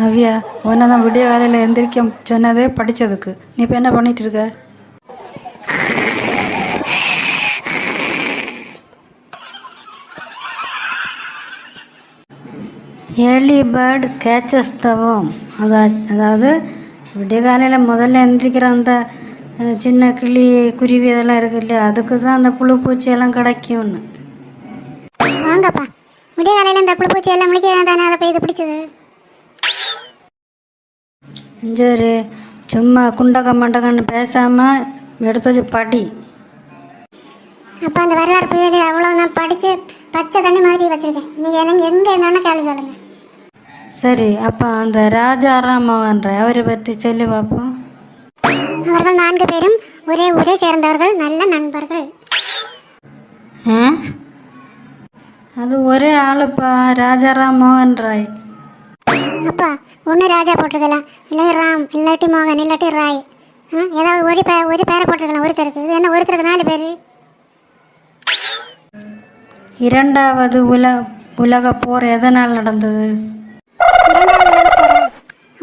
நவ்யா, உன்னை தான் விடிய காலையில் எந்திரிக்க சொன்னதே படித்ததுக்கு. நீ இப்போ என்ன பண்ணிட்டு இருக்க? ஏர்லி பேர்டு கேச்சஸ் த worm. அதாவது விடிய காலையில் முதல்ல எந்திரிக்கிற அந்த சின்ன கிளி குருவி இதெல்லாம் இருக்கு இல்லையா, அதுக்கு தான் அந்த புழு பூச்சியெல்லாம் கிடைக்கும்னு. வாங்கப்பா, விடிய காலையில் இந்த புழு பூச்சி எல்லாம் முடிக்கிறேன் தானே, அதை போய் இது பிடிச்சது. சரி, சும்மா குண்டக்க மண்டக்கன்னு பேசாமல் எடுத்து வச்சு படி. அப்போ அந்த வரலாறு புயல் அவ்வளோ நான் படித்து பச்சை தண்ணி மாதிரி வச்சுருக்கேன். நீங்கள் எனக்கு எங்கே என்னென்ன கேள்வி கேளுங்க. சரி, அப்போ அந்த ராஜாராம் மோகன் ராய் அவரை பற்றி சொல்லி பார்ப்போம். அவர்கள் 4 பேரும் ஒரே ஊரை சேர்ந்தவர்கள், நல்ல நண்பர்கள். அது ஒரே ஆளுப்பா, ராஜாராம் மோகன் ராய். அப்பா, ஒன்று ராஜா போட்டிருக்கலாம், இல்லை ராம், இல்லாட்டி மோகன், இல்லாட்டி ராய். ஏதாவது ஒரு பேரை போட்டிருக்கலாம் ஒருத்தருக்கு. இது என்ன ஒருத்தருக்கு 4 பேர்? இரண்டாவது உலக போர் எதனால் நடந்தது?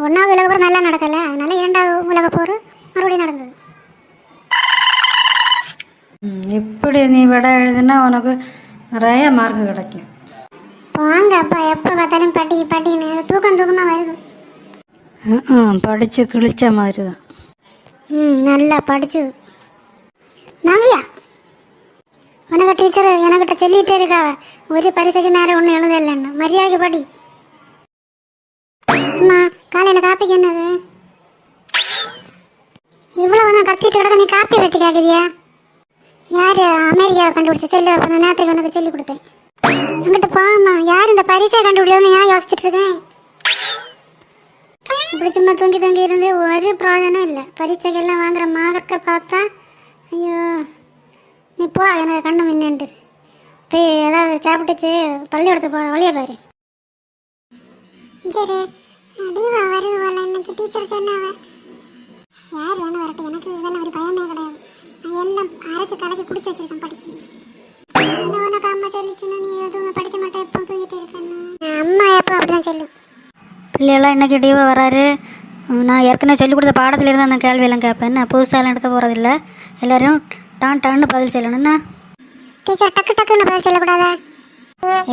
ஒன்றாவது உலக போர் நல்லா நடக்கல, அதனால 2வது உலக போர் மறுபடியும் நடந்தது. இப்படி நீ விட எழுதுனா உனக்கு நிறைய மார்க் கிடைக்கும். வாங்க அப்பா, எப்போ பார்த்தாலும் படின்னு தூக்கமாக வருது. படித்து கிழிச்ச மாதிரி தான். நல்லா படிச்சு. நவ்யா, உனக்கு டீச்சர் எனக்கிட்ட சொல்லிகிட்டே இருக்கா, ஒரு பரிசைக்கு நேரம் ஒன்றும் எழுதலைன்னு. மரியாதை படி. அம்மா, காலையில் காப்பிக்கு என்னது? இவ்வளோ நான் கத்திட்டு கிடக்க, நீ காப்பி பற்றி கேட்குறியா? யார் அமெரிக்காவை கண்டுபிடிச்ச சொல்லு. அப்போ நான் நேரத்துக்கு உனக்கு சொல்லி கொடுத்தேன். அங்கிட்ட போமா, யார் இந்த பரிச்சை கண்டுபிடிச்சதுன்னு நான் யோசிச்சுட்டு இருக்கேன். இப்படி சும்மா தூங்கி இருந்து ஒரு பிரயோஜனம் இல்லை. பரீட்சைக்கெல்லாம் வாங்குற மார்க்கை பார்த்தா ஐயோ, நீ போ, எனக்கு கண்ணு மின்னண்டு போய் ஏதாவது சாப்பிட்டுச்சு பள்ளிக்கூடத்துக்கு போ, வழியை பாரு. சரி, தீபா வருது போல, இன்னைக்கு டீச்சர் சொன்னாவ. யார் வேணும் வரட்டும், எனக்கு இதெல்லாம் ஒரு பயமே கிடையாது. நான் எல்லாம் அரைச்சி கலக்கி குடிச்சு வச்சிருக்கேன் படிச்சு. உனக்கு அம்மா சொல்லிச்சுன்னா நீ எதுவும் படிச்ச மாட்டேன், எப்போ தூங்கிட்டு இருப்பேன். அம்மா எப்போ அப்படிதான் சொல்லும். பிள்ளையெல்லாம் இன்றைக்கி டிவா வராரு. நான் ஏற்கனவே சொல்லிக் கொடுத்த பாடத்துலேருந்து அந்த கேள்வியெல்லாம் கேட்பேன். நான் புதுசாலாம் எடுக்க போகிறதில்ல. எல்லோரும் டான்னு பதில் சொல்லணும்ண்ணா. டீச்சர் டக்குன்னு பதில் சொல்லக்கூடாதா?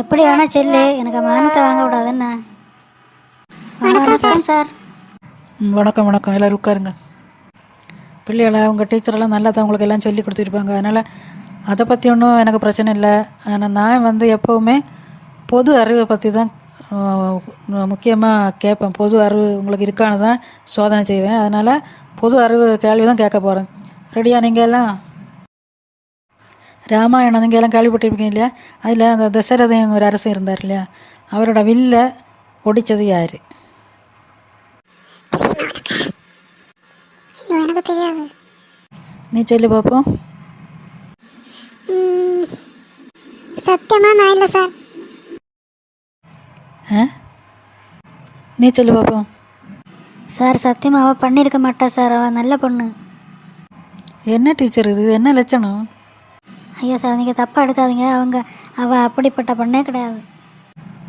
எப்படி வேணால் சொல்லு, எனக்கு மானத்தை வாங்க விடாதுண்ணா. வணக்கம் சார். வணக்கம். எல்லோரும் உட்காருங்க. பிள்ளைகளை உங்கள் டீச்சரெல்லாம் நல்லா தான் உங்களுக்கு எல்லாம் சொல்லி கொடுத்துருப்பாங்க. அதனால் அதை பற்றி ஒன்றும் எனக்கு பிரச்சனை இல்லை. ஆனால் நான் எப்போவுமே பொது அறிவை பற்றி தான் முக்கியமாக கேட்பேன். பொது அறிவு உங்களுக்கு இருக்கான்னு தான் சோதனை செய்வேன். அதனால் பொது அறிவு கேள்வி தான் கேட்க போகிறேன். ரெடியா? நீங்கள் எல்லாம் ராமாயணம் நீங்கள் எல்லாம் கேள்விப்பட்டிருப்பீங்க இல்லையா? அதில் அந்த தசரதன் ஒரு அரசன் இருந்தார் இல்லையா, அவரோட வில்ல ஒடித்தது யார்? எனக்கு தெரியாது. நீ சொல்லி பார்ப்போம். சத்தியமா நான் இல்லை சார். நீ சொல்லி பார்ப்போம். சார், சத்தியமாக அவள் பண்ணியிருக்க மாட்டா சார், அவள் நல்ல பொண்ணு. என்ன டீச்சர் இது, என்ன லட்சணம்? ஐயோ சார், நீங்கள் தப்பாக எடுக்காதீங்க. அவள் அப்படிப்பட்ட பொண்ணே கிடையாது.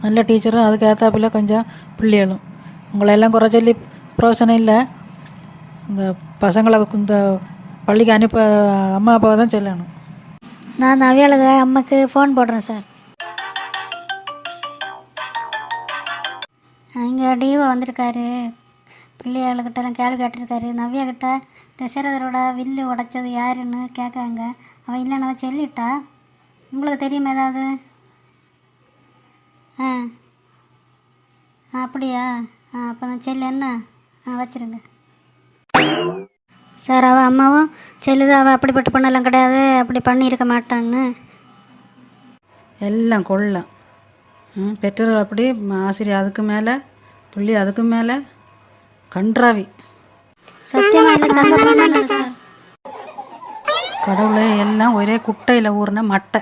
நல்ல டீச்சரும் அதுக்கு ஏற்றாப்பில் கொஞ்சம் பிள்ளைகளும். உங்களை எல்லாம் குறை சொல்லி பிரயோசனம் இல்லை. இந்த பசங்களை இந்த பள்ளிக்கு அனுப்ப அம்மா அப்பாவை தான் சொல்லணும். நான் நவ்யாளுக்கு அம்மாக்கு ஃபோன் போடுறேன் சார். இங்கே டிவா வந்திருக்காரு. பிள்ளையாளுக்கிட்டலாம் கேள்வி கேட்டிருக்காரு. நவ்யா கிட்ட தசரதரோட வில்லு உடைச்சது யாருன்னு கேட்காங்க. அவள் இல்லை, நான் சொல்லிட்டா. உங்களுக்கு தெரியுமா ஏதாவது? அப்படியா? அப்போ நான் செல்லு என்ன வச்சுருங்க சார். அவள் அம்மாவும் செல்லுது, அவள் அப்படிப்பட்ட பொண்ணெல்லாம் கிடையாது, அப்படி பண்ணியிருக்க மாட்டான்னு. எல்லாம் கொள்ளலாம். பெற்றோர்கள் அப்படி, ஆசிரியர் அதுக்கு மேலே, புள்ளி அதுக்கு மேலே, கன்றாவி. சத்தியமாக இல்லை சார். கடவுளே, எல்லாம் ஒரே குட்டையில் ஊறின மட்டை.